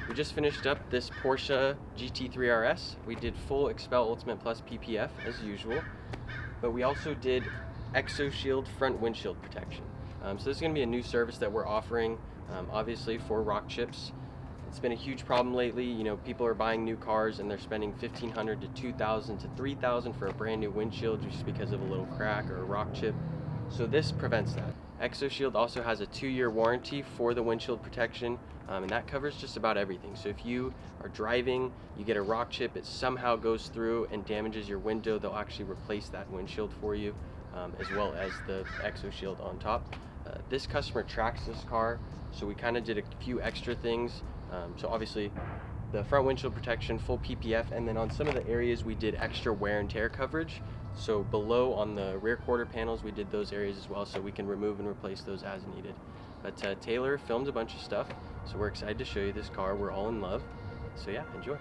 We just finished up this Porsche GT3 RS. We did full Xpel Ultimate Plus PPF as usual, but we also did Exoshield front windshield protection. So this is going to be a new service that we're offering, obviously for rock chips. It's been a huge problem lately. You know, people are buying new cars and they're spending $1,500 to $2,000 to $3,000 for a brand new windshield just because of a little crack or a rock chip. So this prevents that. Exoshield also has a 2-year warranty for the windshield protection, and that covers just about everything. So if you are driving, you get a rock chip, it somehow goes through and damages your window, they'll actually replace that windshield for you, as well as the Exoshield on top. This customer tracks this car, so we kind of did a few extra things. So obviously the front windshield protection, full PPF, and then on some of the areas we did extra wear and tear coverage. So below on the rear quarter panels, we did those areas as well, so we can remove and replace those as needed. But Taylor filmed a bunch of stuff, so we're excited to show you this car. We're all in love. So yeah, enjoy.